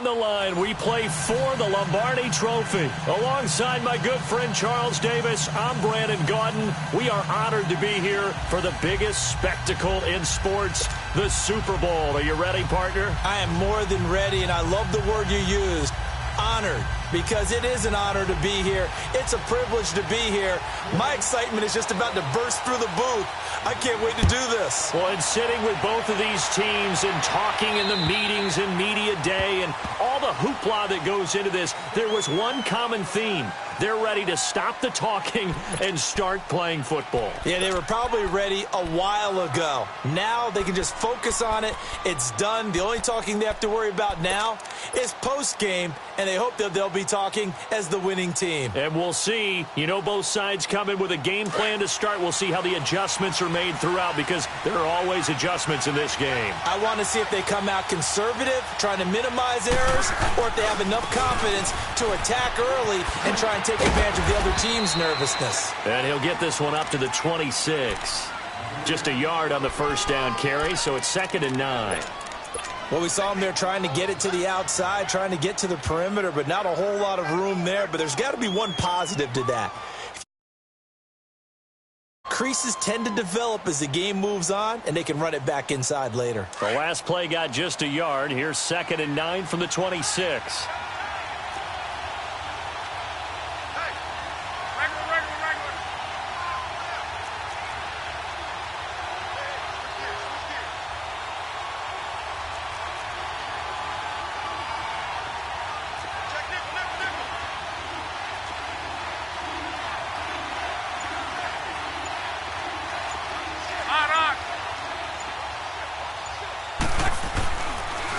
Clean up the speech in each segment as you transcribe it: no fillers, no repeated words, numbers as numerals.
on the line. We play for the Lombardi Trophy. Alongside my good friend Charles Davis, I'm Brandon Gaudin. We are honored to be here for the biggest spectacle in sports, the Super Bowl. Are you ready, partner? I am more than ready, and I love the word you used, honored, because it is an honor to be here. It's a privilege to be here. My excitement is just about to burst through the booth. I can't wait to do this. Well, and sitting with both of these teams and talking in the meetings and media day and all the hoopla that goes into this, there was one common theme. They're ready to stop the talking and start playing football. Yeah, they were probably ready a while ago. Now they can just focus on it. It's done. The only talking they have to worry about now is post-game, and they hope that they'll be talking as the winning team. And we'll see. You know, both sides come in with a game plan to start. We'll see how the adjustments are made throughout, because there are always adjustments in this game. I want to see if they come out conservative, trying to minimize errors, or if they have enough confidence to attack early and try and take advantage of the other team's nervousness. And he'll get this one up to the 26. Just a yard on the first down carry, so it's 2nd and 9. Well, we saw him there trying to get it to the outside, trying to get to the perimeter, but not a whole lot of room there. But there's got to be one positive to that. Creases tend to develop as the game moves on, and they can run it back inside later. The last play got just a yard. Here's 2nd and 9 from the 26.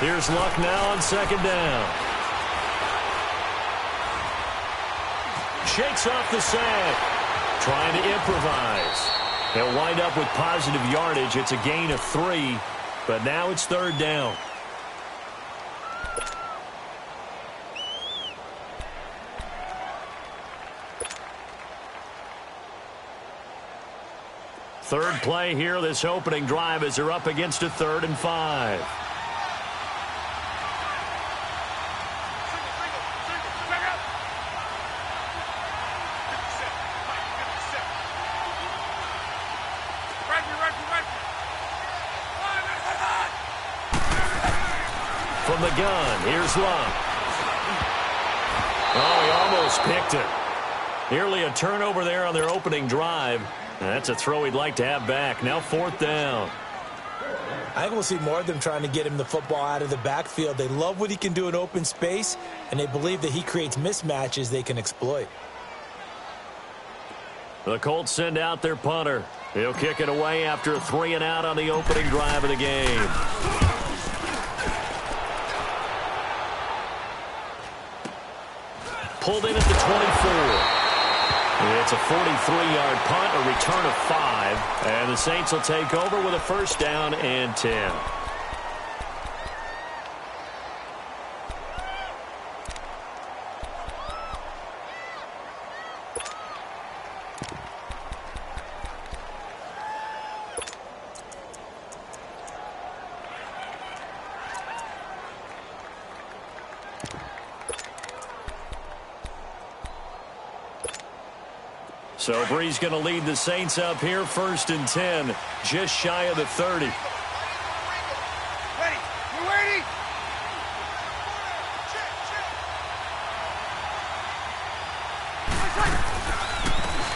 Here's Luck now on 2nd down. Shakes off the sack. Trying to improvise. He'll wind up with positive yardage. It's a gain of 3, but now it's 3rd down. Third play here, this opening drive, as they're up against a 3rd and 5. From the gun, here's Luck. Oh, he almost picked it. Nearly a turnover there on their opening drive. That's a throw he'd like to have back. Now 4th down. I think we'll see more of them trying to get him the football out of the backfield. They love what he can do in open space, and they believe that he creates mismatches they can exploit. The Colts send out their punter. He'll kick it away after a 3 and out on the opening drive of the game. Pulled in at the 24. It's a 43-yard punt, a return of 5, and the Saints will take over with a 1st down and 10. So Bree's going to lead the Saints up here, 1st and 10, just shy of the 30. Ready. We're ready.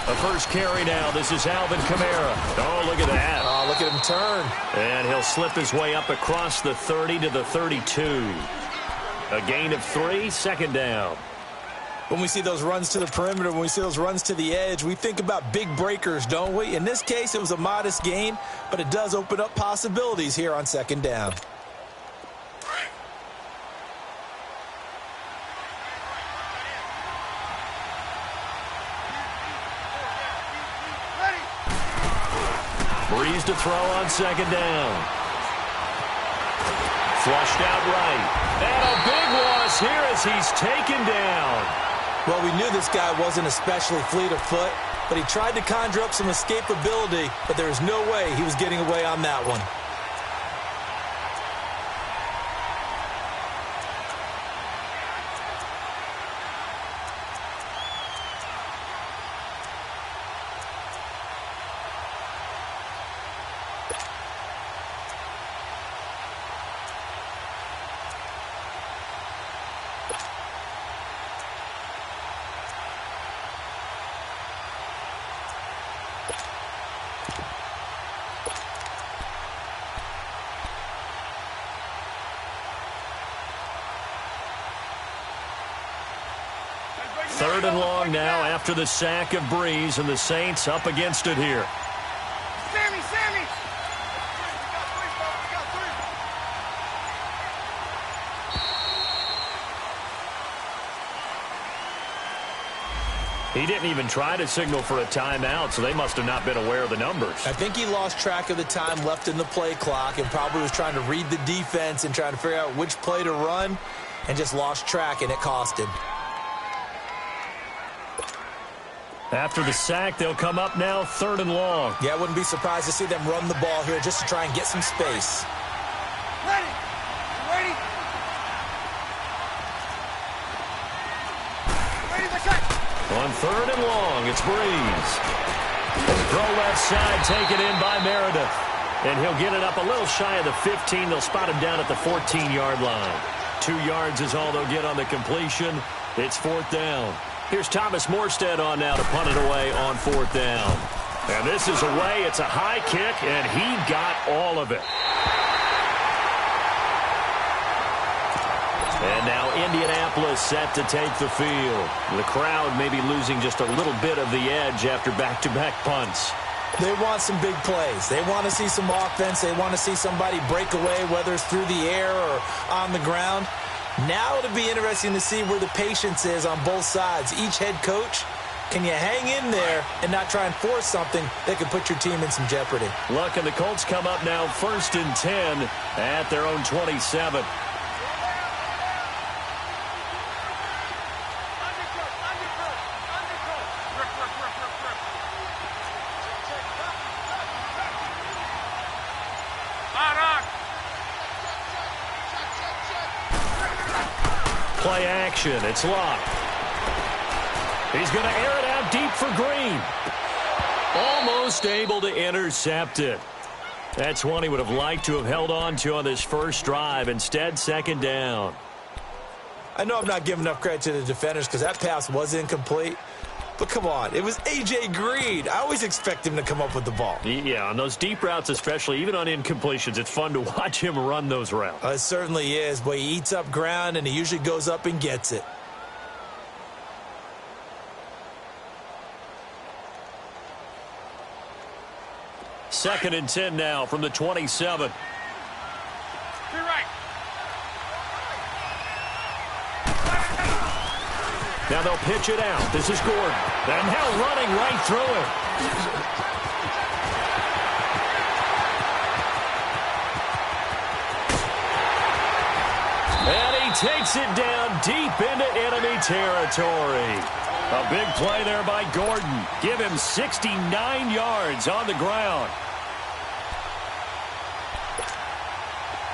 A first carry now. This is Alvin Kamara. Oh, look at that. Oh, look at him turn. And he'll slip his way up across the 30 to the 32. A gain of 3, 2nd down. When we see those runs to the perimeter, when we see those runs to the edge, we think about big breakers, don't we? In this case, it was a modest gain, but it does open up possibilities here on 2nd down. Breeze to throw on 2nd down. Flushed out right. And a big loss here as he's taken down. Well, we knew this guy wasn't especially fleet of foot, but he tried to conjure up some escapability, but there was no way he was getting away on that one. Third and long now after the sack of Breeze, and the Saints up against it here. Sammy! He didn't even try to signal for a timeout, so they must have not been aware of the numbers. I think he lost track of the time left in the play clock and probably was trying to read the defense and trying to figure out which play to run and just lost track, and it cost him. After the sack, they'll come up now third and long. Yeah, I wouldn't be surprised to see them run the ball here just to try and get some space. Ready? On third and long, it's Breeze. Throw left side, taken in by Meredith. And he'll get it up a little shy of the 15. They'll spot him down at the 14-yard line. 2 yards is all they'll get on the completion. It's fourth down. Here's Thomas Morstead on now to punt it away on fourth down. And this is away. It's a high kick, and he got all of it. And now Indianapolis set to take the field. The crowd may be losing just a little bit of the edge after back-to-back punts. They want some big plays. They want to see some offense. They want to see somebody break away, whether it's through the air or on the ground. Now it'll be interesting to see where the patience is on both sides. Each head coach, can you hang in there and not try and force something that could put your team in some jeopardy? Look, and the Colts come up now first and 10 at their own 27. Play action. It's locked. He's going to air it out deep for Green. Almost able to intercept it. That's one he would have liked to have held on to on this first drive. Instead, second down. I know I'm not giving enough credit to the defenders because that pass was incomplete. But come on, it was A.J. Green. I always expect him to come up with the ball. Yeah, on those deep routes especially, even on incompletions, it's fun to watch him run those routes. It certainly is, but he eats up ground and he usually goes up and gets it. Second and 10 now from the 27. You're right. Now they'll pitch it out. This is Gordon. And now running right through it. And he takes it down deep into enemy territory. A big play there by Gordon. Give him 69 yards on the ground.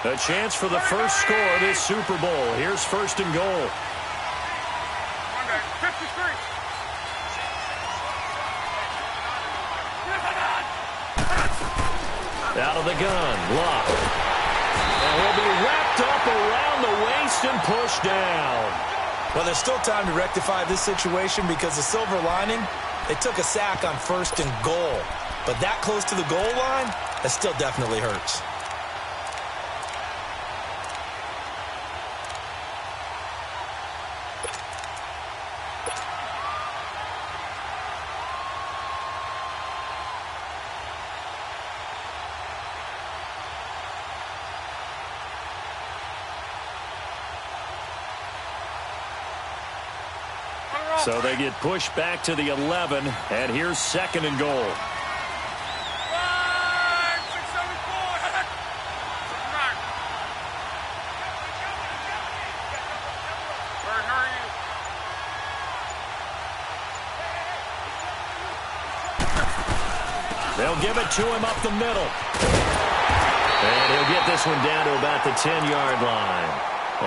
A chance for the first score of this Super Bowl. Here's first and goal. 53. Out of the gun, Locke. And he'll be wrapped up around the waist and pushed down. Well, there's still time to rectify this situation because the silver lining, they took a sack on first and goal. But that close to the goal line, that still definitely hurts. So they get pushed back to the 11, and here's second and goal. They'll give it to him up the middle. And he'll get this one down to about the 10-yard line.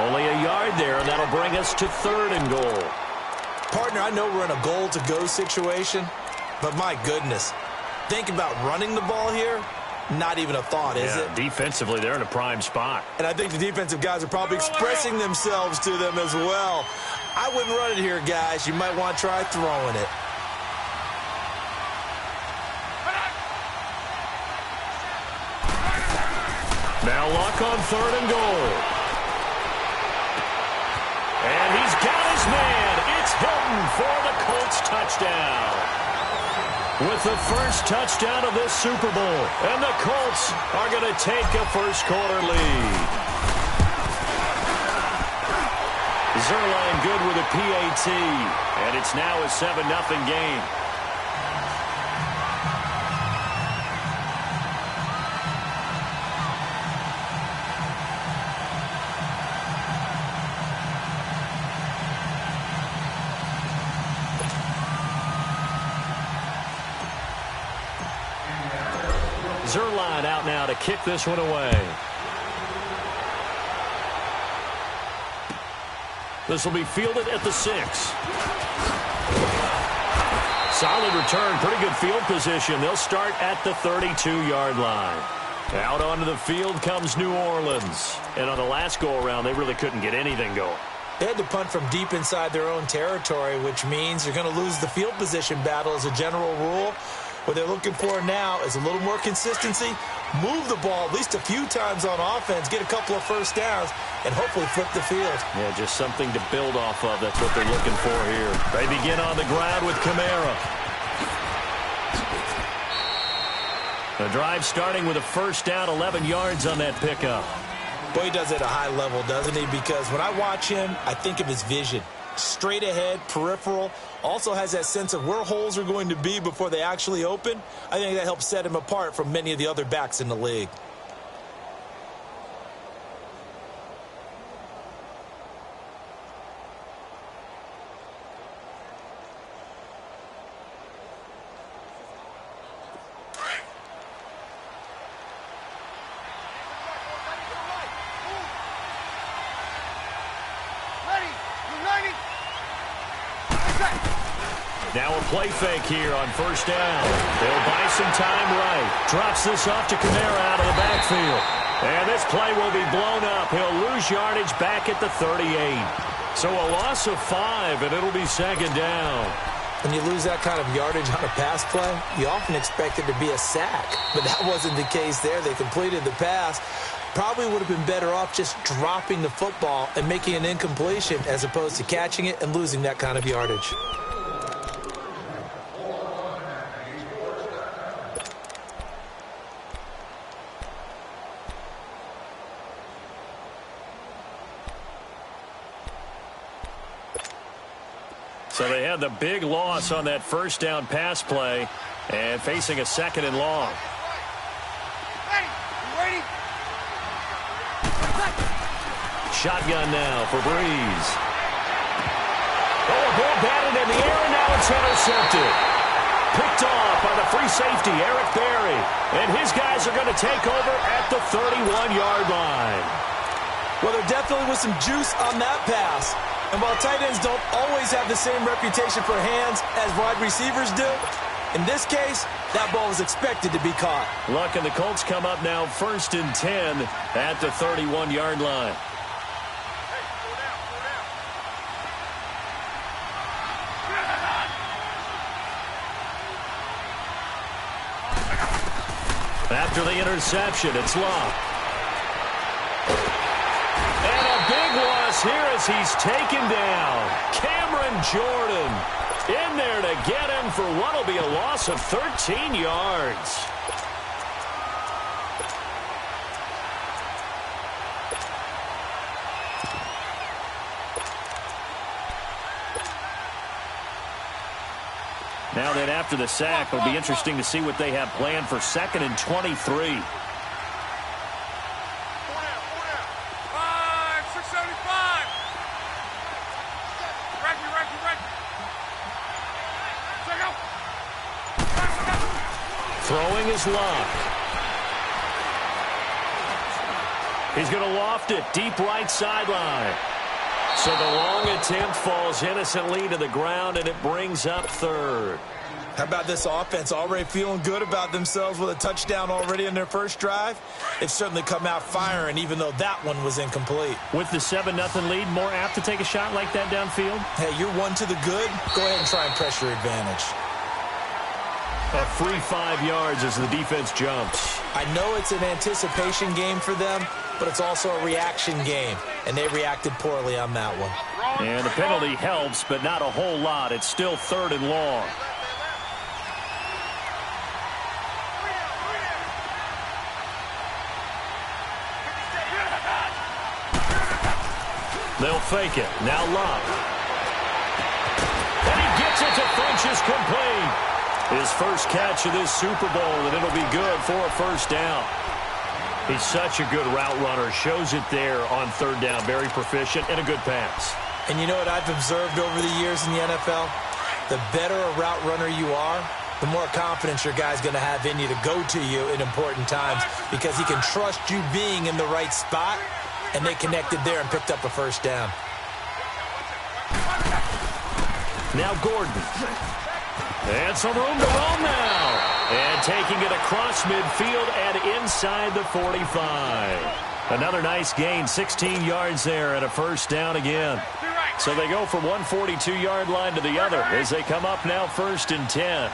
Only a yard there, and that'll bring us to third and goal. Partner, I know we're in a goal-to-go situation, but my goodness, think about running the ball here. Not even a thought, is it? Defensively, they're in a prime spot. And I think the defensive guys are probably expressing themselves to them as well. I wouldn't run it here, guys. You might want to try throwing it. Now Luck on third and goal. And he's got his man. It's Hilton Gordon for the Colts touchdown. With the first touchdown of this Super Bowl. And the Colts are going to take a first-quarter lead. Zerline good with a PAT. And it's now a 7-0 game. Zerline out now to kick this one away. This will be fielded at the 6. Solid return, pretty good field position. They'll start at the 32-yard line. Out onto the field comes New Orleans. And on the last go-around, they really couldn't get anything going. They had to punt from deep inside their own territory, which means you're going to lose the field position battle as a general rule. What they're looking for now is a little more consistency, move the ball at least a few times on offense, get a couple of first downs, and hopefully flip the field. Yeah, just something to build off of. That's what they're looking for here. They begin on the ground with Kamara. The drive starting with a first down, 11 yards on that pickup. Boy, he does it at a high level, doesn't he? Because when I watch him, I think of his vision. Straight ahead, peripheral, also has that sense of where holes are going to be before they actually open. I think that helps set him apart from many of the other backs in the league. Now a play fake here on first down. They'll buy some time right. Drops this off to Kamara out of the backfield. And this play will be blown up. He'll lose yardage back at the 38. So a loss of 5, and it'll be second down. When you lose that kind of yardage on a pass play, you often expect it to be a sack. But that wasn't the case there. They completed the pass. Probably would have been better off just dropping the football and making an incompletion as opposed to catching it and losing that kind of yardage. So they had the big loss on that first down pass play and facing a second and long. Ready? Shotgun now for Breeze. Oh, a ball batted in the air, and now it's intercepted. Picked off by the free safety, Eric Berry. And his guys are going to take over at the 31-yard line. Well, there definitely was some juice on that pass. And while tight ends don't always have the same reputation for hands as wide receivers do, in this case, that ball was expected to be caught. Luck, and the Colts come up now 1st and 10 at the 31-yard line. After the interception, it's Luck. And a big loss here as he's taken down. Cameron Jordan in there to get him for what will be a loss of 13 yards. Now then, after the sack, it'll be interesting to see what they have planned for 2nd and 23. 675. Ready. Check out. Throwing his Luck. He's going to loft it deep right sideline. So the long attempt falls innocently to the ground, and it brings up 3rd. How about this offense already feeling good about themselves with a touchdown already in their first drive? They've certainly come out firing, even though that one was incomplete. With the 7-0 lead, more apt to take a shot like that downfield? Hey, you're one to the good. Go ahead and try and press your advantage. A free 5 yards as the defense jumps. I know it's an anticipation game for them, but it's also a reaction game, and they reacted poorly on that one. And the penalty helps, but not a whole lot. It's still 3rd and long. They'll fake it. Now Love. And he gets it to French is complete. His first catch of this Super Bowl, and it'll be good for a first down. He's such a good route runner. Shows it there on 3rd down. Very proficient and a good pass. And you know what I've observed over the years in the NFL? The better a route runner you are, the more confidence your guy's going to have in you to go to you in important times because he can trust you being in the right spot, and they connected there and picked up a first down. Now Gordon. And some room to roam now. And taking it across midfield and inside the 45. Another nice gain, 16 yards there and a first down again. So they go from one 42-yard line to the other as they come up now 1st and 10.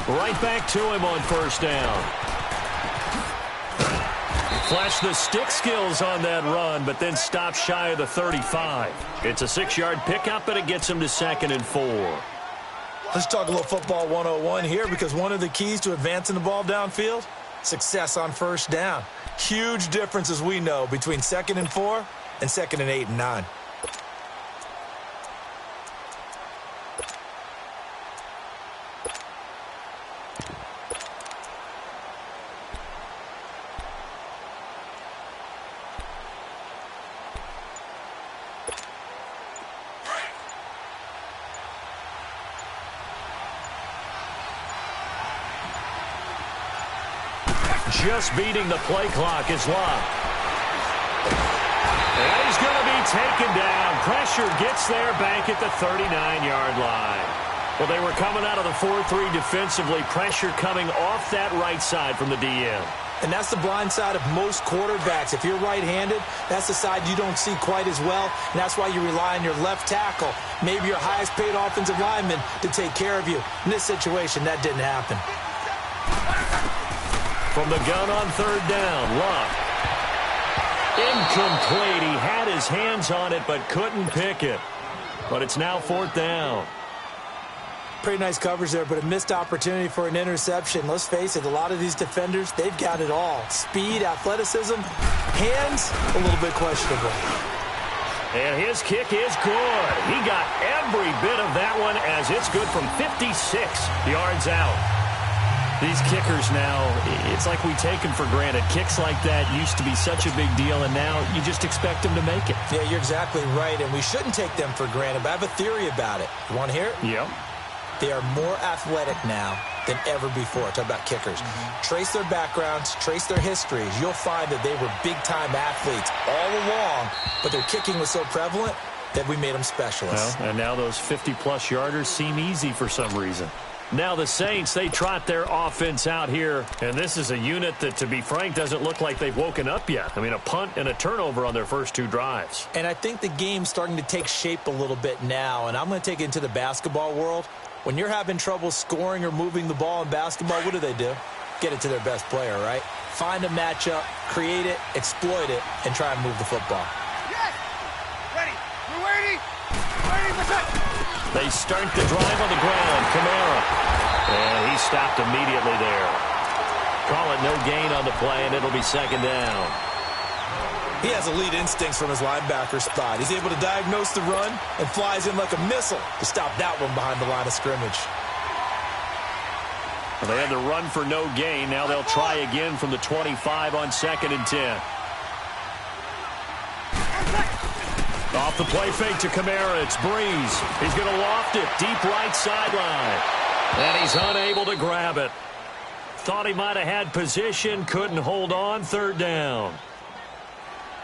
Right back to him on 1st down. Flashed the stick skills on that run, but then stopped shy of the 35. It's a 6-yard pickup, and it gets him to 2nd and 4. Let's talk a little football 101 here, because one of the keys to advancing the ball downfield, success on 1st down. Huge difference, as we know, between 2nd and 4 and 2nd and 8 and 9. Just beating the play clock is Love. And he's going to be taken down. Pressure gets there back at the 39-yard line. Well, they were coming out of the 4-3 defensively. Pressure coming off that right side from the DN. And that's the blind side of most quarterbacks. If you're right-handed, that's the side you don't see quite as well. And that's why you rely on your left tackle, maybe your highest-paid offensive lineman, to take care of you. In this situation, that didn't happen. From the gun on 3rd down, Love. Incomplete. He had his hands on it but couldn't pick it. But it's now 4th down. Pretty nice coverage there, but a missed opportunity for an interception. Let's face it, a lot of these defenders, they've got it all. Speed, athleticism, hands, a little bit questionable. And his kick is good. He got every bit of that one as it's good from 56 yards out. These kickers now, it's like we take them for granted. Kicks like that used to be such a big deal, and now you just expect them to make it. Yeah, you're exactly right, and we shouldn't take them for granted, but I have a theory about it. You want to hear it? Yep. They are more athletic now than ever before. Talk about kickers. Trace their backgrounds, trace their histories. You'll find that they were big-time athletes all along, but their kicking was so prevalent that we made them specialists. Well, and now those 50-plus yarders seem easy for some reason. Now the Saints, they trot their offense out here, and this is a unit that, to be frank, doesn't look like they've woken up yet. I mean, a punt and a turnover on their first 2 drives. And I think the game's starting to take shape a little bit now, and I'm going to take it into the basketball world. When you're having trouble scoring or moving the ball in basketball, what do? Get it to their best player, right? Find a matchup, create it, exploit it, and try and move the football. Yes! Ready! We're waiting! Waiting! What's up? They start the drive on the ground. Kamara. And he stopped immediately there. Call it no gain on the play, and it'll be 2nd down. He has elite instincts from his linebacker spot. He's able to diagnose the run and flies in like a missile to stop that one behind the line of scrimmage. Well, they had the run for no gain. Now they'll try again from the 25 on 2nd and 10. Off the play fake to Kamara. It's Breeze. He's going to loft it deep right sideline. And he's unable to grab it. Thought he might have had position. Couldn't hold on. 3rd down.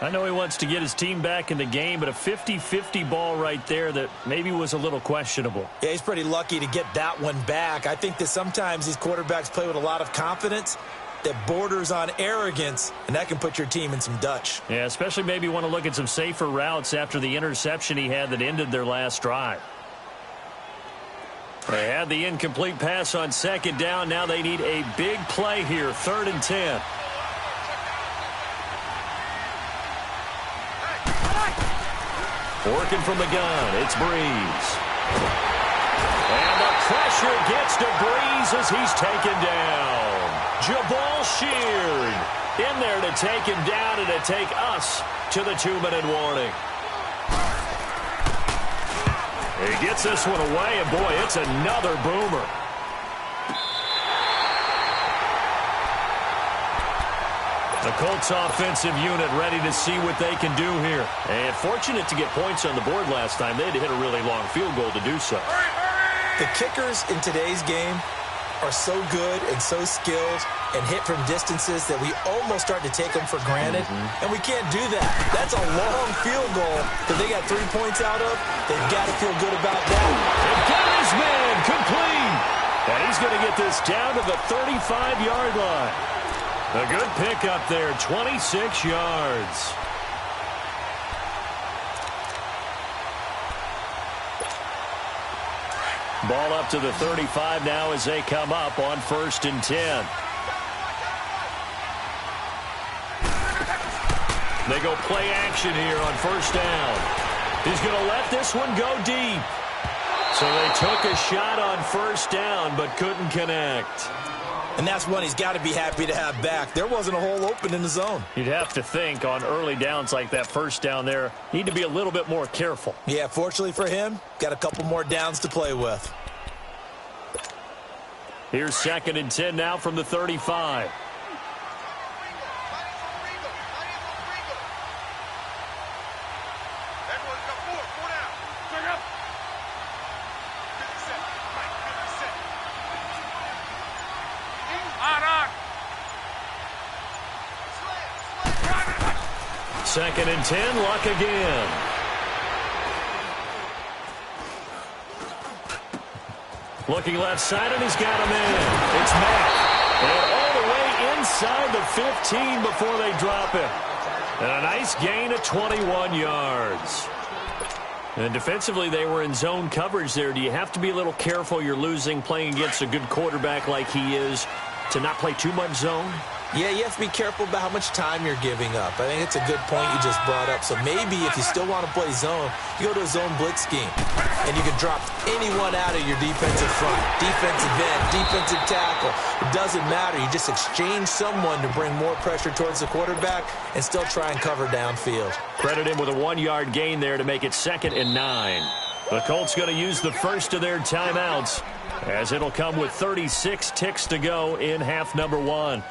I know he wants to get his team back in the game, but a 50-50 ball right there that maybe was a little questionable. Yeah, he's pretty lucky to get that one back. I think that sometimes these quarterbacks play with a lot of confidence that borders on arrogance, and that can put your team in some Dutch. Yeah, especially maybe want to look at some safer routes after the interception he had that ended their last drive. They had the incomplete pass on second down. Now they need a big play here, 3rd and 10. Working from the gun, it's Breeze. And the pressure gets to Breeze as he's taken down. Jabal Sheard in there to take him down and to take us to the 2-minute warning. He gets this one away, and boy, it's another boomer. The Colts offensive unit ready to see what they can do here. And fortunate to get points on the board last time. They had to hit a really long field goal to do so. The kickers in today's game are so good and so skilled and hit from distances that we almost start to take them for granted. And we can't do that. That's a long field goal that they got 3 points out of. They've got to feel good about that. They've got his man complete. And he's going to get this down to the 35-yard line. A good pickup there, 26 yards. Ball up to the 35 now as they come up on 1st and 10. They go play action here on 1st down. He's going to let this one go deep. So they took a shot on 1st down but couldn't connect. And that's one he's got to be happy to have back. There wasn't a hole open in the zone. You'd have to think on early downs like that 1st down there, need to be a little bit more careful. Yeah, fortunately for him, got a couple more downs to play with. Here's 2nd and 10 now from the 35. Second and 10, Luck again. Looking left side, and he's got him in. It's Mack. And all the way inside the 15 before they drop him. And a nice gain of 21 yards. And defensively, they were in zone coverage there. Do you have to be a little careful? You're losing, playing against a good quarterback like he is, to not play too much zone? Yeah, you have to be careful about how much time you're giving up. I think it's a good point you just brought up. So maybe if you still want to play zone, you go to a zone blitz scheme. And you can drop anyone out of your defensive front. Defensive end, defensive tackle. It doesn't matter. You just exchange someone to bring more pressure towards the quarterback and still try and cover downfield. Credit him with a 1-yard gain there to make it 2nd and 9. The Colts going to use the first of their timeouts, as it'll come with 36 ticks to go in half number 1.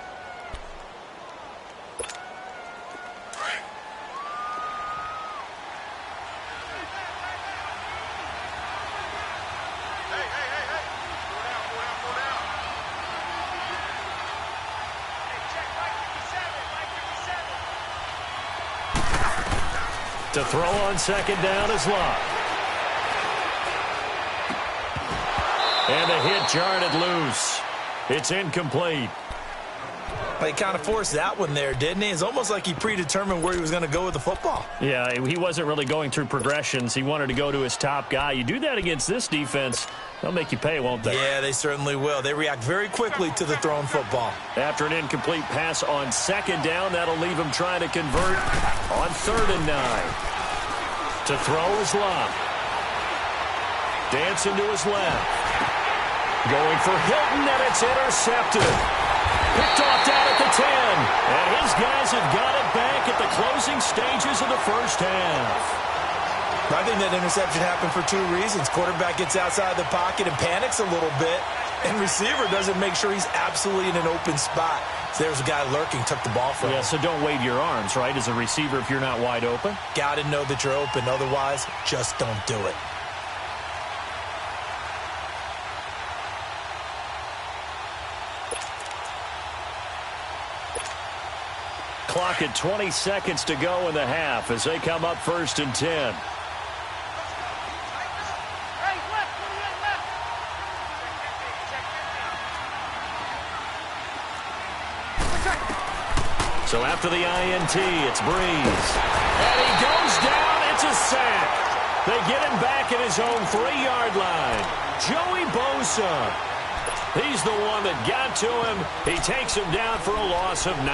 To throw on 2nd down is Luck. And the hit jarred it loose. It's incomplete. He kind of forced that one there, didn't he? It's almost like he predetermined where he was going to go with the football. Yeah, he wasn't really going through progressions. He wanted to go to his top guy. You do that against this defense, they'll make you pay, won't they? Yeah, they certainly will. They react very quickly to the thrown football. After an incomplete pass on 2nd down, that'll leave him trying to convert on 3rd and 9. To throw is Luck. Dancing to his left. Going for Hilton, and it's intercepted. Picked off down at the 10. And his guys have got it back at the closing stages of the 1st half. I think that interception happened for 2 reasons. Quarterback gets outside the pocket and panics a little bit. And receiver doesn't make sure he's absolutely in an open spot. So there's a guy lurking, took the ball from him. Yeah, so don't wave your arms, right, as a receiver if you're not wide open. Got to know that you're open. Otherwise, just don't do it. clock at 20 seconds to go in the half as they come up 1st and 10. So after the INT, it's Breeze. And he goes down. It's a sack. They get him back at his own 3-yard line. Joey Bosa. He's the one that got to him. He takes him down for a loss of 9.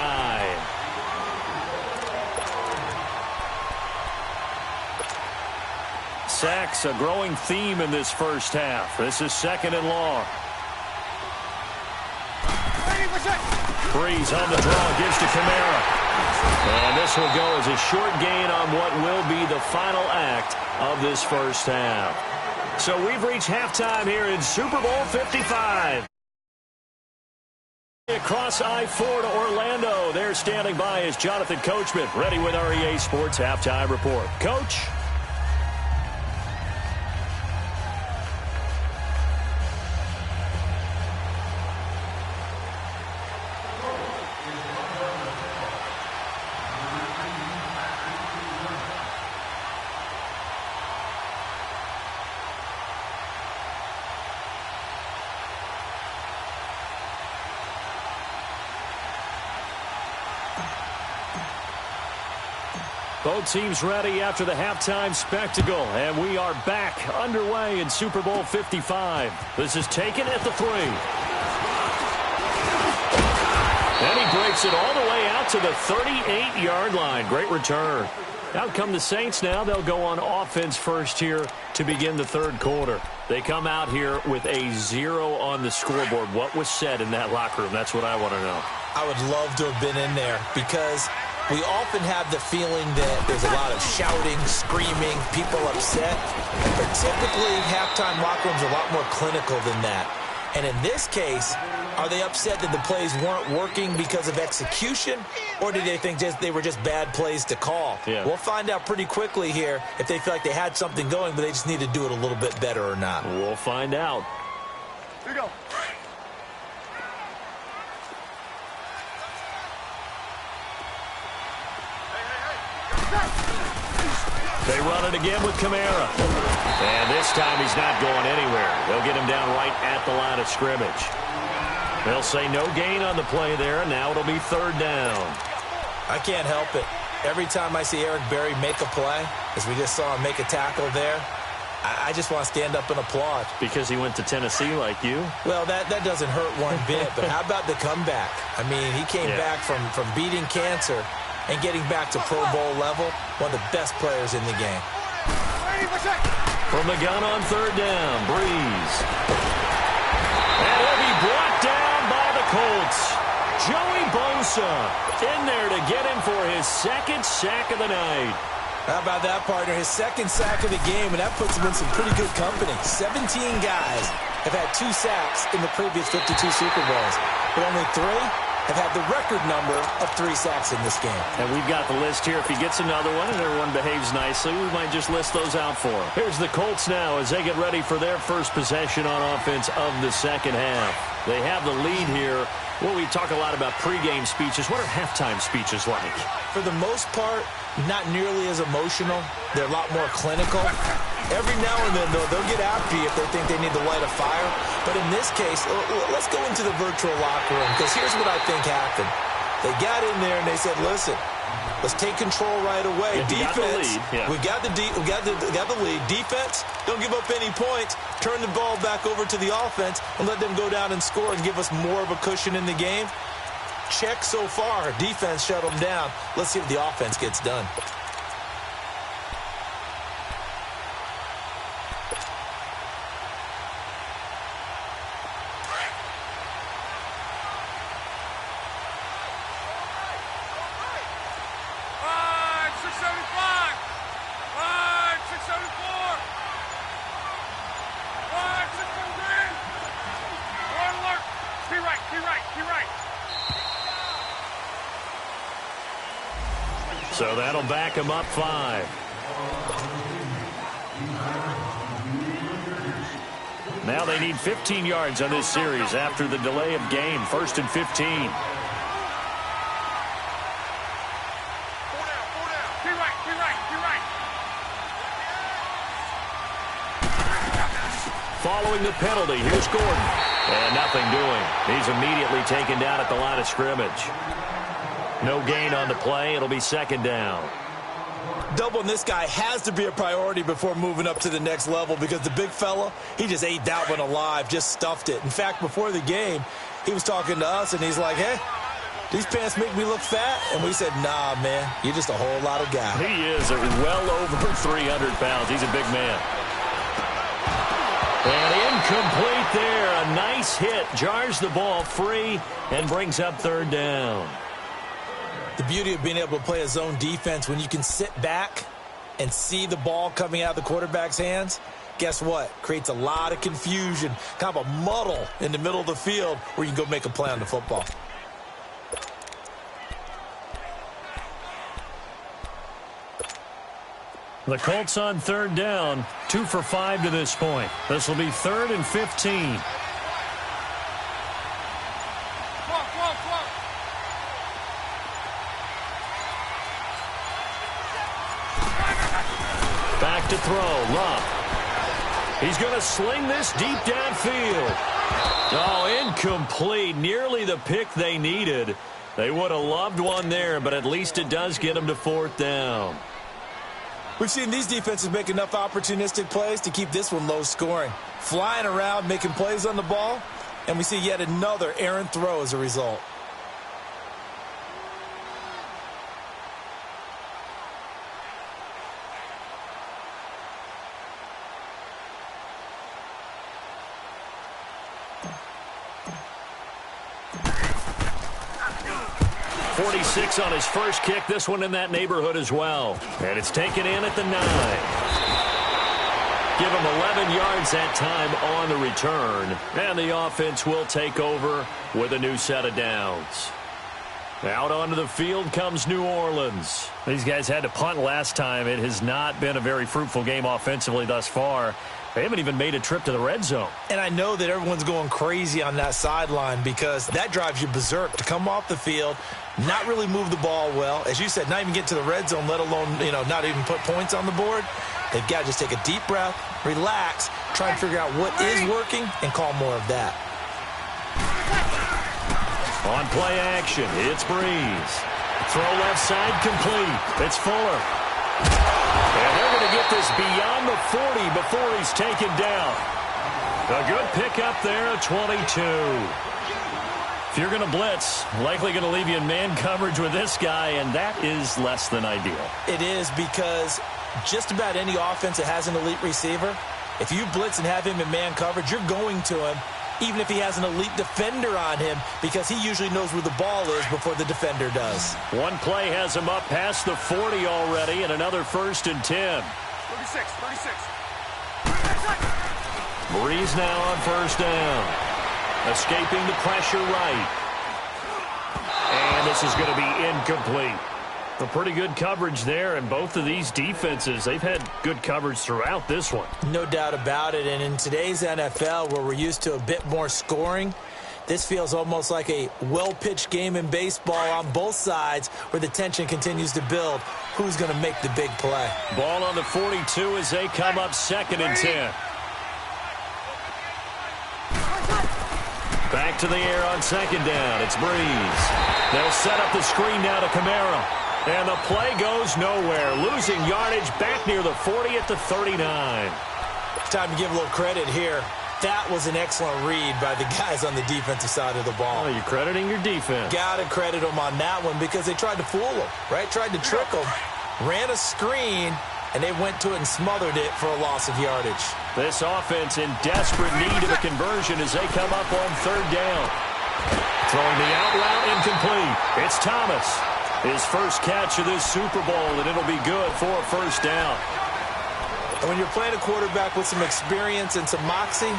Sacks, a growing theme in this first half. This is 2nd and long. Breeze on the draw, gives to Kamara. And this will go as a short gain on what will be the final act of this first half. So we've reached halftime here in Super Bowl 55. Across I-4 to Orlando. There standing by is Jonathan Coachman, ready with our EA Sports Halftime Report. Coach? Both teams ready after the halftime spectacle, and we are back underway in Super Bowl 55. This is taken at the 3. And he breaks it all the way out to the 38-yard line. Great return. Out come the Saints now. They'll go on offense first here to begin the 3rd quarter. They come out here with a 0 on the scoreboard. What was said in that locker room? That's what I want to know. I would love to have been in there because we often have the feeling that there's a lot of shouting, screaming, people upset. But typically, halftime locker rooms are a lot more clinical than that. And in this case, are they upset that the plays weren't working because of execution? Or did they think they were just bad plays to call? Yeah. We'll find out pretty quickly here if they feel like they had something going, but they just need to do it a little bit better or not. We'll find out. Here we go. They run it again with Kamara. And this time he's not going anywhere. They'll get him down right at the line of scrimmage. They'll say no gain on the play there. Now it'll be 3rd down. I can't help it. Every time I see Eric Berry make a play, as we just saw him make a tackle there, I just want to stand up and applaud. Because he went to Tennessee like you? Well, that doesn't hurt one bit. But how about the comeback? I mean, he came back from beating cancer and getting back to Pro Bowl level, one of the best players in the game. From the gun on 3rd down, Breeze. And he'll be brought down by the Colts. Joey Bosa in there to get him for his 2nd sack of the night. How about that, partner? His 2nd sack of the game, and that puts him in some pretty good company. 17 guys have had 2 sacks in the previous 52 Super Bowls, but only 3 have had the record number of 3 sacks in this game. And we've got the list here. If he gets another one and everyone behaves nicely, we might just list those out for him. Here's the Colts now as they get ready for their first possession on offense of the 2nd half. They have the lead here. Well, we talk a lot about pregame speeches. What are halftime speeches like? For the most part, not nearly as emotional. They're a lot more clinical. Every now and then, though, they'll get after you if they think they need to light a fire. But in this case, let's go into the virtual locker room, because here's what I think happened. They got in there and they said, listen, let's take control right away. Defense, we got the lead. Defense, don't give up any points. Turn the ball back over to the offense and let them go down and score and give us more of a cushion in the game. Check so far. Defense shut them down. Let's see if the offense gets done. So that'll back him up 5. Now they need 15 yards on this series after the delay of game. 1st and 15. drawing the penalty. Here's Gordon. And nothing doing. He's immediately taken down at the line of scrimmage. No gain on the play. It'll be second down. Doubling this guy has to be a priority before moving up to the next level because the big fella, he just ate that one alive, just stuffed it. In fact, before the game, he was talking to us, and he's like, hey, these pants make me look fat? And we said, nah, man, you're just a whole lot of guy. He is well over 300 pounds. He's a big man. And incomplete there. A nice hit. Jars the ball free and brings up third down. The beauty of being able to play a zone defense when you can sit back and see the ball coming out of the quarterback's hands, guess what? Creates a lot of confusion, kind of a muddle in the middle of the field where you can go make a play on the football. The Colts on third down, 2 for 5 to this point. This will be 3rd and 15. Back to throw, Love. He's going to sling this deep downfield. Oh, incomplete. Nearly the pick they needed. They would have loved one there, but at least it does get them to 4th down. We've seen these defenses make enough opportunistic plays to keep this one low scoring. Flying around, making plays on the ball, and we see yet another errant throw as a result. .46 on his first kick. This one in that neighborhood as well. And it's taken in at the 9. Give him 11 yards that time on the return. And the offense will take over with a new set of downs. Out onto the field comes New Orleans. These guys had to punt last time. It has not been a very fruitful game offensively thus far. They haven't even made a trip to the red zone. And I know that everyone's going crazy on that sideline because that drives you berserk to come off the field, not really move the ball well. As you said, not even get to the red zone, let alone, not even put points on the board. They've got to just take a deep breath, relax, try and figure out what is working, and call more of that. On play action, it's Breeze. Throw left side complete. It's Fuller. And they're going to get this beyond the 40 before he's taken down. A good pickup there at 22. If you're going to blitz, likely going to leave you in man coverage with this guy, and that is less than ideal. It is because just about any offense that has an elite receiver, if you blitz and have him in man coverage, you're going to him, even if he has an elite defender on him, because he usually knows where the ball is before the defender does. One play has him up past the 40 already, and another 1st and 10. 36. Breeze now on 1st down. Escaping the pressure right. And this is going to be incomplete. A pretty good coverage there, and both of these defenses, they've had good coverage throughout this one. No doubt about it, and in today's NFL, where we're used to a bit more scoring, this feels almost like a well-pitched game in baseball on both sides where the tension continues to build. Who's going to make the big play? Ball on the 42 as they come up 2nd and 10. Back to the air on 2nd down. It's Breeze. They'll set up the screen now to Kamara. And the play goes nowhere. Losing yardage back near the 40 at the 39. Time to give a little credit here. That was an excellent read by the guys on the defensive side of the ball. Oh, you're crediting your defense. Got to credit them on that one because they tried to fool them, right? Tried to trick them. Ran a screen, and they went to it and smothered it for a loss of yardage. This offense in desperate need of a conversion as they come up on 3rd down. Throwing the out route incomplete. It's Thomas. His first catch of this Super Bowl, and it'll be good for a 1st down. And when you're playing a quarterback with some experience and some moxie,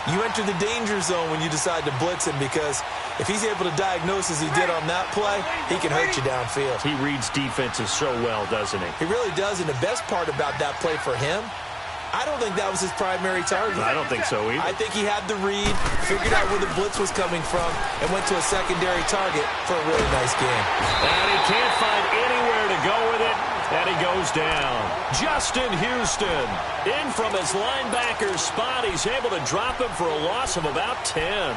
you enter the danger zone when you decide to blitz him because if he's able to diagnose as he did on that play, he can hurt you downfield. He reads defenses so well, doesn't he? He really does, and the best part about that play for him, I don't think that was his primary target. I don't think so either. I think he had the read, figured out where the blitz was coming from, and went to a secondary target for a really nice game. And he can't find anywhere to go with it. And he goes down. Justin Houston in from his linebacker spot. He's able to drop him for a loss of about 10.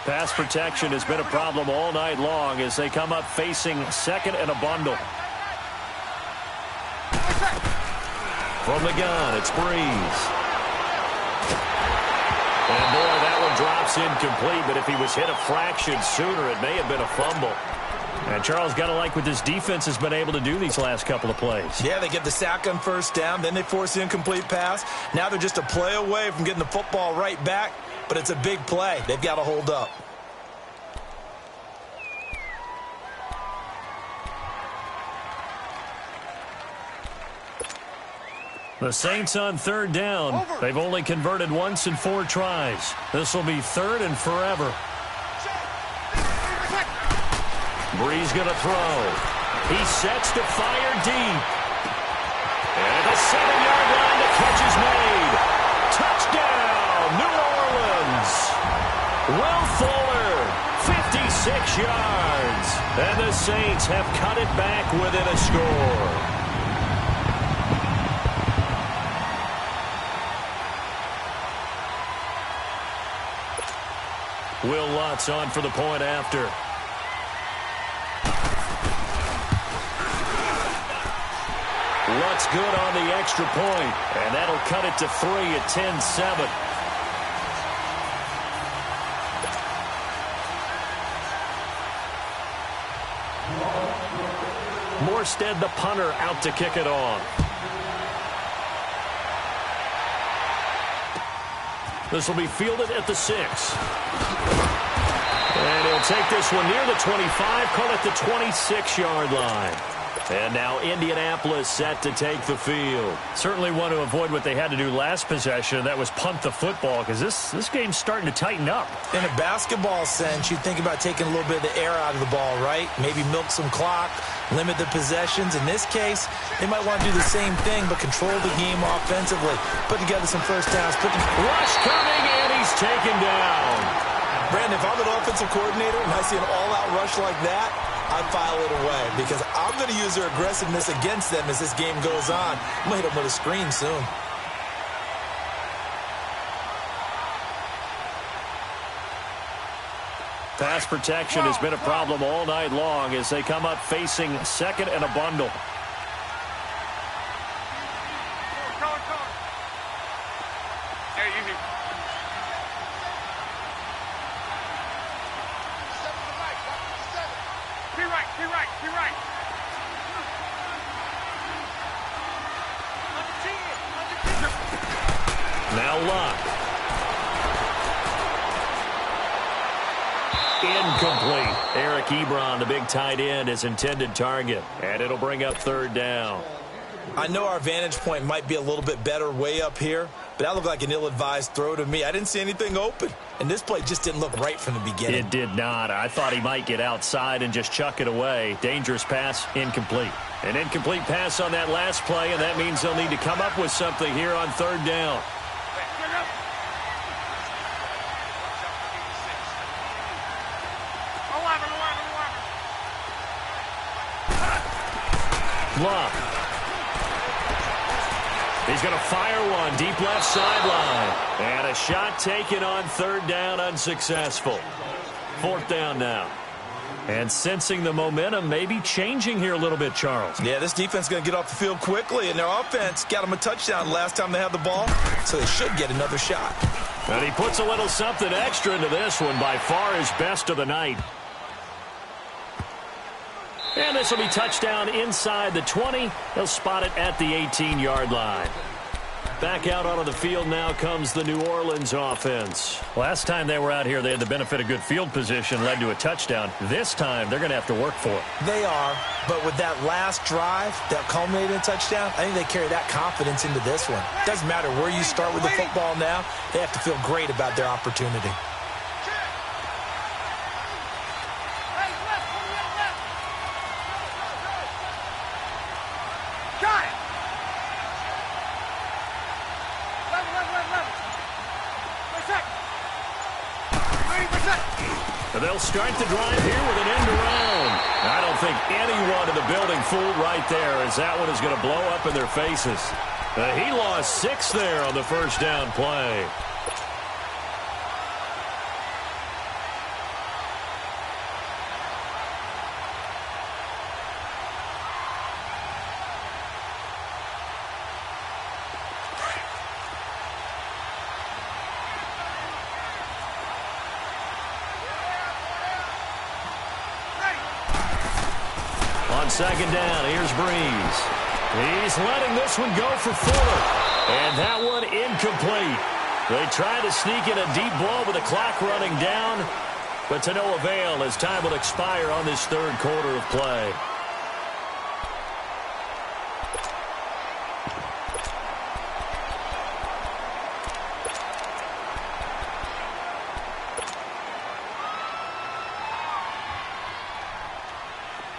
Pass protection has been a problem all night long as they come up facing second and a bundle. From the gun, it's Breeze. And boy, that one drops incomplete, but if he was hit a fraction sooner, it may have been a fumble. And Charles, got to like what this defense has been able to do these last couple of plays. Yeah, they get the sack on first down, then they force the incomplete pass. Now they're just a play away from getting the football right back, but it's a big play. They've got to hold up. The Saints on third down. They've only converted once in 4 tries. This will be third and forever. Breeze going to throw. He sets to fire deep. And at the 7-yard line, the catch is made. Touchdown, New Orleans. Will Fuller, 56 yards. And the Saints have cut it back within a score. Will Lutz on for the point after. Lutz good on the extra point, and that'll cut it to 3 at 10-7. Morstead, the punter, out to kick it off. This will be fielded at the 6. And he'll take this one near the 25, call it the 26-yard line. And now Indianapolis set to take the field. Certainly want to avoid what they had to do last possession. That was punt the football, because this game's starting to tighten up. In a basketball sense, you think about taking a little bit of the air out of the ball, right? Maybe milk some clock, limit the possessions. In this case, they might want to do the same thing, but control the game offensively. Put together some first downs. Rush coming, and he's taken down. Brandon, if I'm an offensive coordinator and I see an all-out rush like that, I'd file it away because I'm going to use their aggressiveness against them as this game goes on. I'm going to hit them with a screen soon. Pass protection has been a problem all night long as they come up facing second and a bundle. Now Luck. Incomplete. Eric Ebron, the big tight end, his intended target. And it'll bring up third down. I know our vantage point might be a little bit better way up here, but that looked like an ill-advised throw to me. I didn't see anything open, and this play just didn't look right from the beginning. It did not. I thought he might get outside and just chuck it away. Dangerous pass, incomplete. An incomplete pass on that last play, and that means they'll need to come up with something here on third down. Luck. He's going to fire one deep left sideline. And a shot taken on third down, unsuccessful. Fourth down now. And sensing the momentum maybe changing here a little bit, Charles. Yeah, this defense is going to get off the field quickly, and their offense got them a touchdown last time they had the ball, so they should get another shot. And he puts a little something extra into this one, by far his best of the night. And this will be touchdown inside the 20. They'll spot it at the 18-yard line. Back out onto the field now comes the New Orleans offense. Last time they were out here, they had the benefit of good field position, led to a touchdown. This time, they're going to have to work for it. They are, but with that last drive that culminated in a touchdown, I think they carry that confidence into this one. Doesn't matter where you start with the football now, they have to feel great about their opportunity. they'll start the drive here with an end around. I don't think anyone in the building fooled right there, as that one is going to blow up in their faces. He lost 6 there on the first down play. On second down, here's Breeze. He's letting this one go for 4. And that one incomplete. They try to sneak in a deep ball with the clock running down, but to no avail as time will expire on this third quarter of play.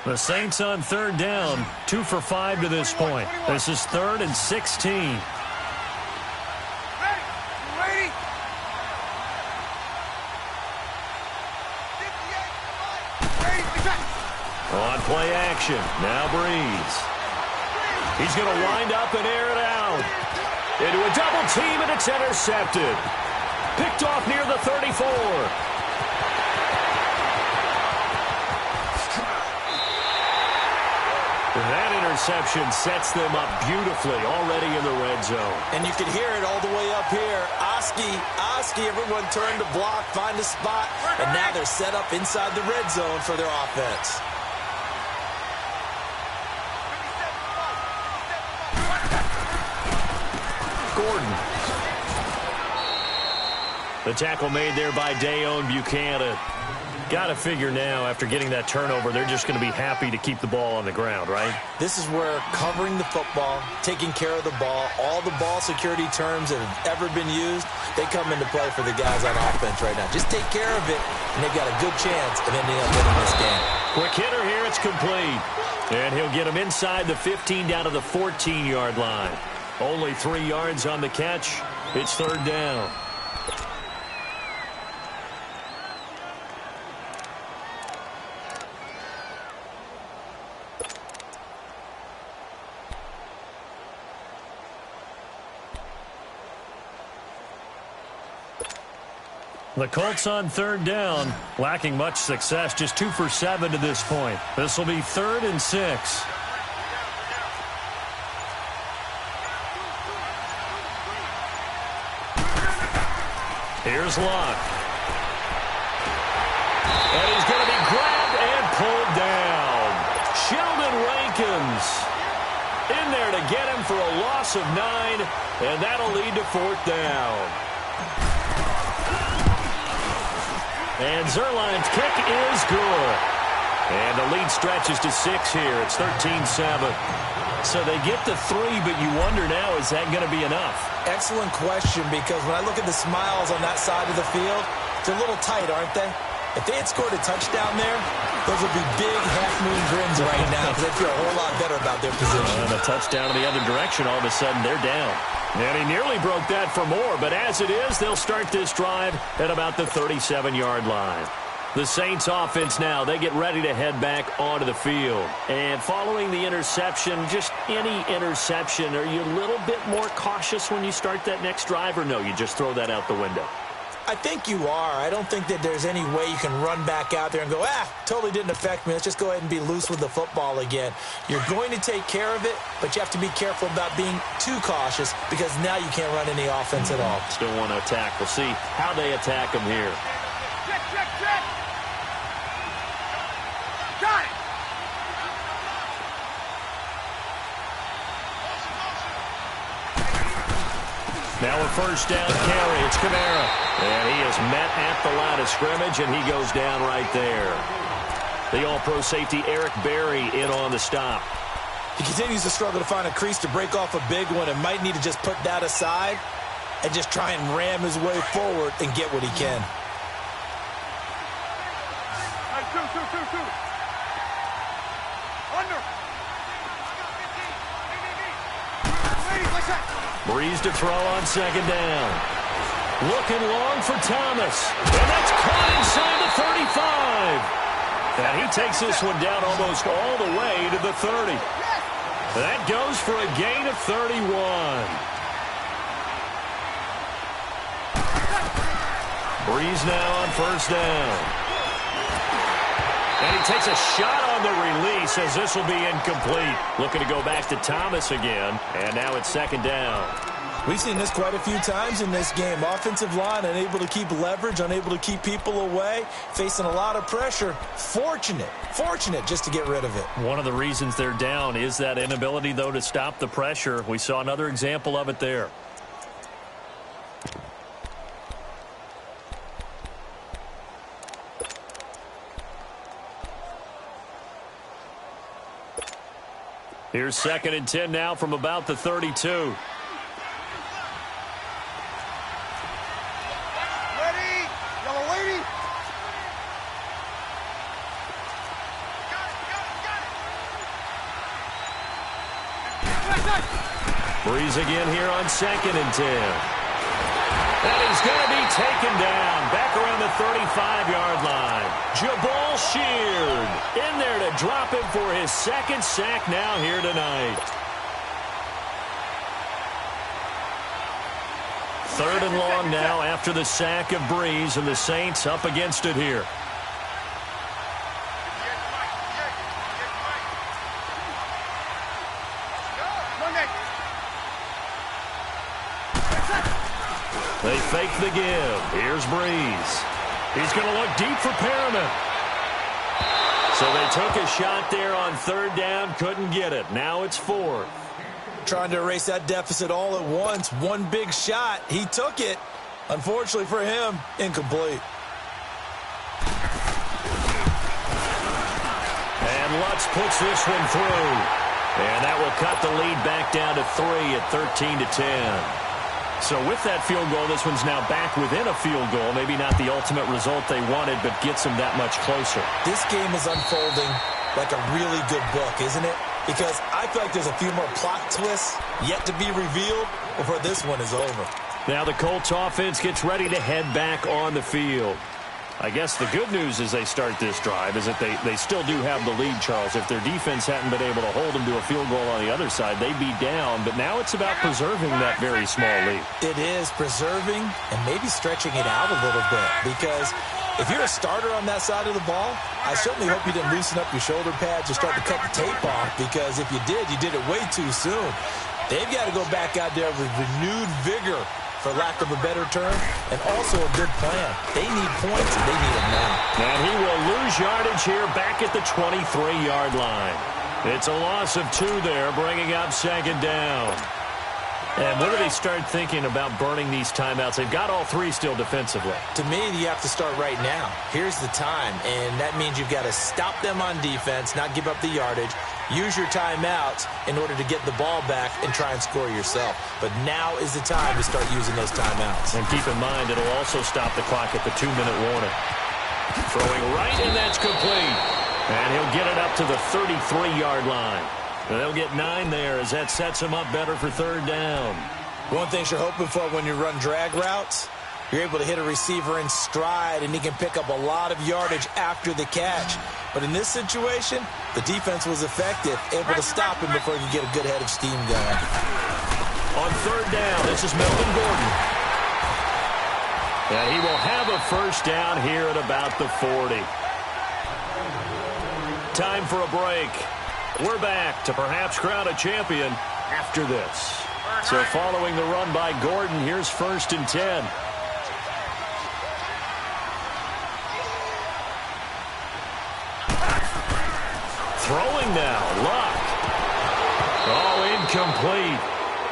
The Saints on third down, 2 for 5 to this point. This is 3rd and 16. Ready? On play action, now Breeze. He's going to wind up and air it out. Into a double team, and it's intercepted. Picked off near the 34. That interception sets them up beautifully already in the red zone. And you can hear it all the way up here. Oski, everyone turned to block, find a spot, and now they're set up inside the red zone for their offense. Gordon. The tackle made there by Dayon Buchanan. Got to figure now, after getting that turnover, they're just going to be happy to keep the ball on the ground, right? This is where covering the football, taking care of the ball, all the ball security terms that have ever been used, they come into play for the guys on offense right now. Just take care of it, and they've got a good chance of ending up winning this game. Quick hitter here, it's complete. And he'll get him inside the 15 down to the 14-yard line. Only 3 yards on the catch. It's third down. The Colts on third down, lacking much success, just 2 for 7 to this point. This will be 3rd and 6. Here's Locke. And he's going to be grabbed and pulled down. Sheldon Rankins in there to get him for a loss of 9, and that'll lead to 4th down. And Zerline's kick is good. And the lead stretches to 6 here. It's 13-7. So they get the 3, but you wonder now, is that going to be enough? Excellent question, because when I look at the smiles on that side of the field, they're a little tight, aren't they? If they had scored a touchdown there, those would be big half-moon grins right now, because they feel a whole lot better about their position. And a touchdown in the other direction, all of a sudden they're down. And he nearly broke that for more, but as it is, they'll start this drive at about the 37-yard line. The Saints offense now, they get ready to head back onto the field. And following the interception, just any interception, are you a little bit more cautious when you start that next drive, or no, you just throw that out the window? I think you are. I don't think that there's any way you can run back out there and go, totally didn't affect me. Let's just go ahead and be loose with the football again. You're going to take care of it, but you have to be careful about being too cautious, because now you can't run any offense at all. Still want to attack. We'll see how they attack them here. Check. Got it. Now a first down carry. It's Kamara. And he is met at the line of scrimmage, and he goes down right there. The all-pro safety Eric Berry in on the stop. He continues to struggle to find a crease to break off a big one, and might need to just put that aside and just try and ram his way forward and get what he can. Two. Under. Breeze to throw on second down. Looking long for Thomas. And that's caught inside the 35. And he takes this one down almost all the way to the 30. That goes for a gain of 31. Breeze now on first down. And he takes a shot on the release as this will be incomplete. Looking to go back to Thomas again. And now it's second down. We've seen this quite a few times in this game. Offensive line unable to keep leverage, unable to keep people away, facing a lot of pressure. Fortunate just to get rid of it. One of the reasons they're down is that inability, though, to stop the pressure. We saw another example of it there. Here's 2nd and 10 now from about the 32. Breeze again here on 2nd and 10. And he's going to be taken down back around the 35-yard line. Jabal Sheard in there to drop him for his 2nd sack now here tonight. 3rd and long now after the sack of Breeze, and the Saints up against it here. They fake the give. Here's Breeze. He's going to look deep for Perriman. So they took a shot there on 3rd down, couldn't get it. Now it's 4th. Trying to erase that deficit all at once. One big shot. He took it. Unfortunately for him, incomplete. And Lutz puts this one through. And that will cut the lead back down to 3 at 13-10. So with that field goal, this one's now back within a field goal. Maybe not the ultimate result they wanted, but gets them that much closer. This game is unfolding like a really good book, isn't it? Because I feel like there's a few more plot twists yet to be revealed before this one is over. Now the Colts offense gets ready to head back on the field. I guess the good news as they start this drive is that they still do have the lead, Charles. If their defense hadn't been able to hold them to a field goal on the other side, they'd be down. But now it's about preserving that very small lead. It is preserving and maybe stretching it out a little bit. Because if you're a starter on that side of the ball, I certainly hope you didn't loosen up your shoulder pads or start to cut the tape off. Because if you did it way too soon. They've got to go back out there with renewed vigor, for lack of a better term, and also a good plan. They need points, and they need them now. And he will lose yardage here back at the 23-yard line. It's a loss of 2 there, bringing up 2nd down. And when do they start thinking about burning these timeouts? They've got all 3 still defensively. To me, you have to start right now. Here's the time, and that means you've got to stop them on defense, not give up the yardage, use your timeouts in order to get the ball back and try and score yourself. But now is the time to start using those timeouts. And keep in mind, it'll also stop the clock at the 2-minute warning. Throwing right, and that's complete. And he'll get it up to the 33-yard line. And they'll get 9 there as that sets him up better for 3rd down. One thing you're hoping for when you run drag routes, you're able to hit a receiver in stride, and he can pick up a lot of yardage after the catch. But in this situation, the defense was effective, able to stop him before he could get a good head of steam going. On 3rd down, this is Melvin Gordon. And he will have a 1st down here at about the 40. Time for a break. We're back to perhaps crown a champion after this. So following the run by Gordon, here's 1st and 10. Throwing now, Luck. Oh, incomplete.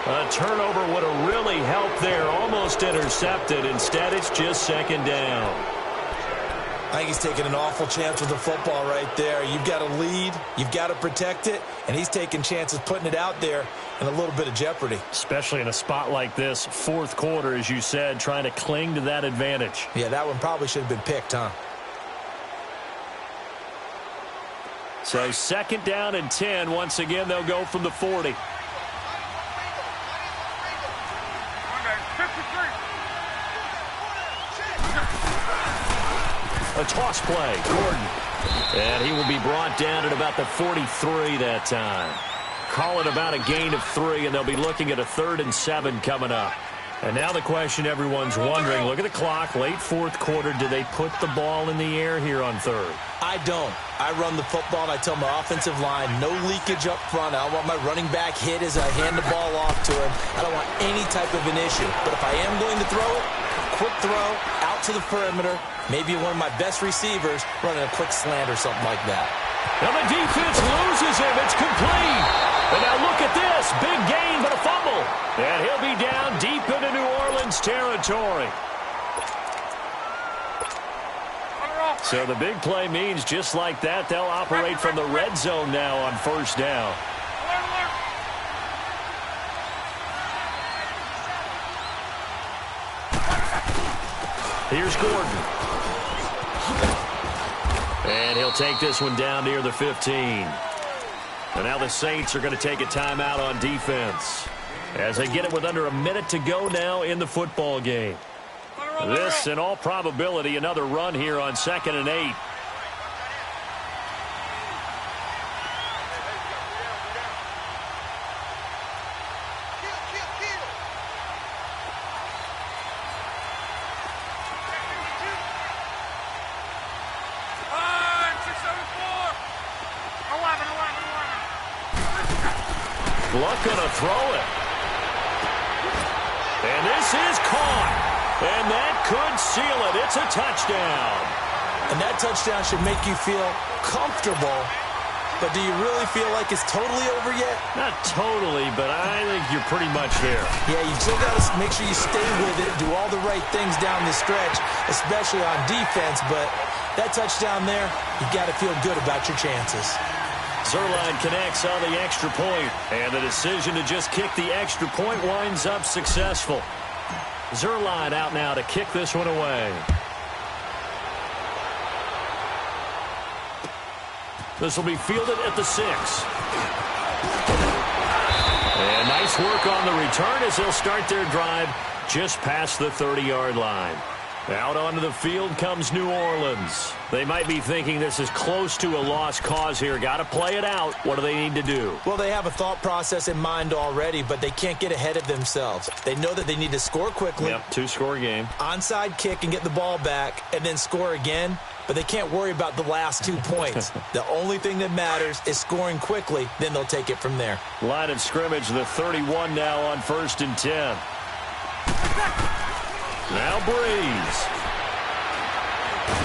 A turnover would have really helped there, almost intercepted. Instead, it's just 2nd down. I think he's taking an awful chance with the football right there. You've got to lead, you've got to protect it, and he's taking chances putting it out there in a little bit of jeopardy. Especially in a spot like this, 4th quarter, as you said, trying to cling to that advantage. Yeah, that one probably should have been picked, huh? So 2nd down and 10. Once again, they'll go from the 40. A toss play. Gordon. And he will be brought down at about the 43 that time. Call it about a gain of 3, and they'll be looking at a 3rd and 7 coming up. And now the question everyone's wondering, look at the clock, late fourth quarter, do they put the ball in the air here on 3rd? I don't. I run the football, and I tell my offensive line, no leakage up front. I don't want my running back hit as I hand the ball off to him. I don't want any type of an issue. But if I am going to throw it, quick throw, out to the perimeter, maybe one of my best receivers running a quick slant or something like that. Now the defense loses him. It's complete. And now look at this. Big gain, but a fumble. And he'll be down deep into New Orleans territory. So the big play means just like that, they'll operate from the red zone now on 1st down. Here's Gordon. And he'll take this one down near the 15. And now the Saints are going to take a timeout on defense as they get it with under a minute to go now in the football game. This, in all probability, another run here on 2nd and 8. Luck gonna throw it. And this is caught. And that could seal it. It's a touchdown. And that touchdown should make you feel comfortable. But do you really feel like it's totally over yet? Not totally, but I think you're pretty much there. Yeah, you still got to make sure you stay with it, do all the right things down the stretch, especially on defense. But that touchdown there, you got to feel good about your chances. Zuerlein connects on the extra point, and the decision to just kick the extra point winds up successful. Zuerlein out now to kick this one away. This will be fielded at the 6. And nice work on the return as they'll start their drive just past the 30-yard line. Out onto the field comes New Orleans. They might be thinking this is close to a lost cause here. Got to play it out. What do they need to do? Well, they have a thought process in mind already, but they can't get ahead of themselves. They know that they need to score quickly. Yep, 2-score game. Onside kick and get the ball back and then score again. But they can't worry about the last 2 points. The only thing that matters is scoring quickly. Then they'll take it from there. Line of scrimmage, the 31 now on 1st and 10. Now Breeze.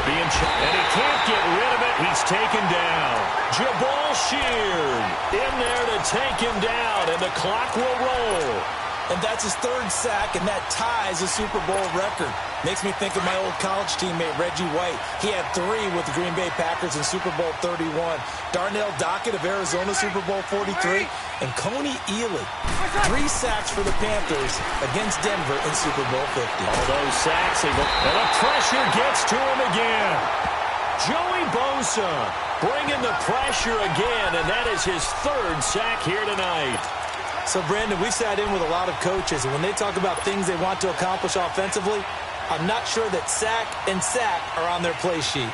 And he can't get rid of it. He's taken down. Jabal Sheard in there to take him down, and the clock will roll. And that's his 3rd sack, and that ties a Super Bowl record. Makes me think of my old college teammate, Reggie White. He had 3 with the Green Bay Packers in Super Bowl 31. Darnell Dockett of Arizona, Super Bowl 43. And Coney Ealy, 3 sacks for the Panthers against Denver in Super Bowl 50. All those sacks, and the pressure gets to him again. Joey Bosa bringing the pressure again, and that is his 3rd sack here tonight. So, Brandon, we sat in with a lot of coaches, and when they talk about things they want to accomplish offensively, I'm not sure that sack and sack are on their play sheet.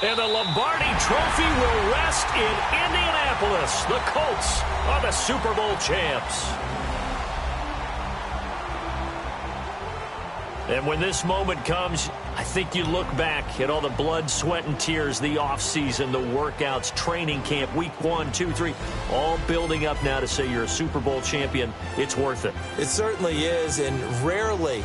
And the Lombardi Trophy will rest in Indianapolis. The Colts are the Super Bowl champs. And when this moment comes, I think you look back at all the blood, sweat, and tears, the offseason, the workouts, training camp, week 1, 2, 3, all building up now to say you're a Super Bowl champion. It's worth it. It certainly is, and rarely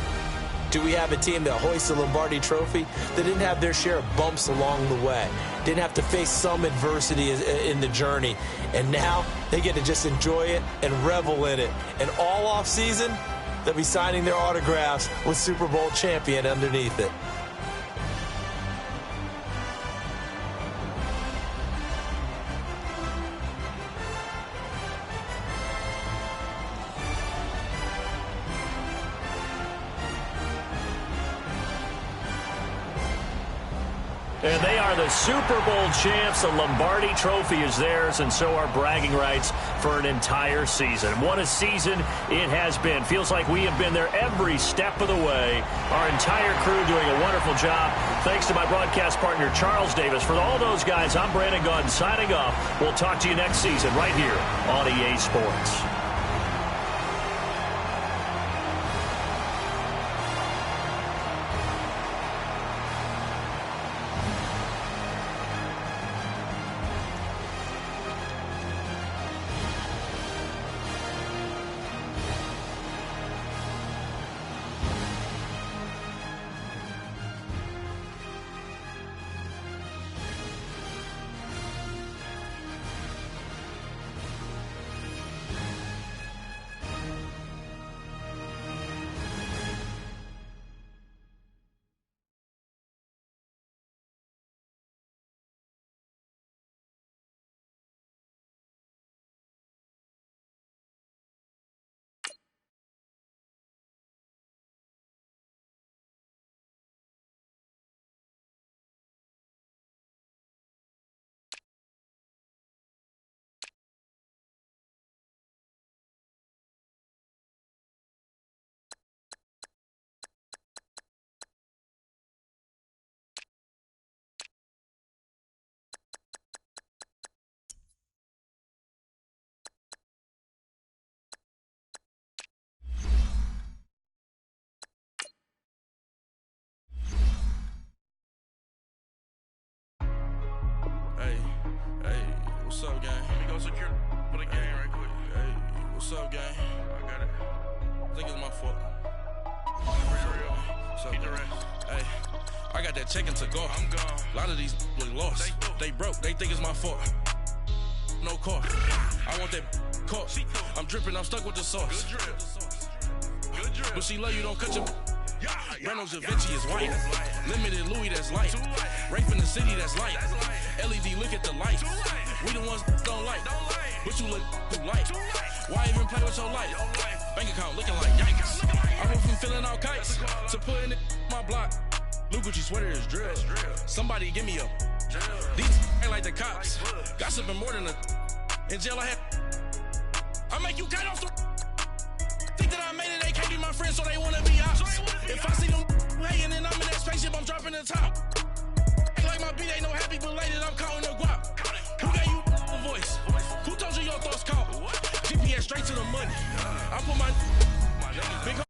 do we have a team that hoists the Lombardi Trophy that didn't have their share of bumps along the way, didn't have to face some adversity in the journey, and now they get to just enjoy it and revel in it. And all offseason, they'll be signing their autographs with Super Bowl champion underneath it. And they are the Super Bowl champs. The Lombardi Trophy is theirs, and so are bragging rights for an entire season. What a season it has been. Feels like we have been there every step of the way. Our entire crew doing a wonderful job. Thanks to my broadcast partner, Charles Davis. For all those guys, I'm Brandon Gaudin signing off. We'll talk to you next season right here on EA Sports. What's up, gang? Let me go secure for the game right quick. Hey, what's up, gang? I got it. I think it's my fault. What's up, hey, I got that chicken to go. I'm gone. A lot of these look lost. They broke. They think it's my fault. No car. I want that caught. I'm dripping. I'm stuck with the sauce. Good drip. Good drip. But she love you. Don't cut your. Reynolds Da Vinci is white. Limited Louis, that's light. Rape in the city, that's light. LED, look at the light. We the ones don't like. But you look too light. Why even play with your life? Bank account looking like yikes. I went from filling out kites to putting it in my block. Blue Gucci sweater is drill. Somebody give me a. These ain't like the cops. Gossiping more than a. In jail I had. I make you cut off the. Think that I made it, they can't be my friends, so they wanna be ops. If I see them hating and I'm in that spaceship, I'm dropping the top. Ain't like my beat ain't no happy belated, I'm counting the guap. Who gave you a voice? Who told you your thoughts count? GPS straight to the money. I put my big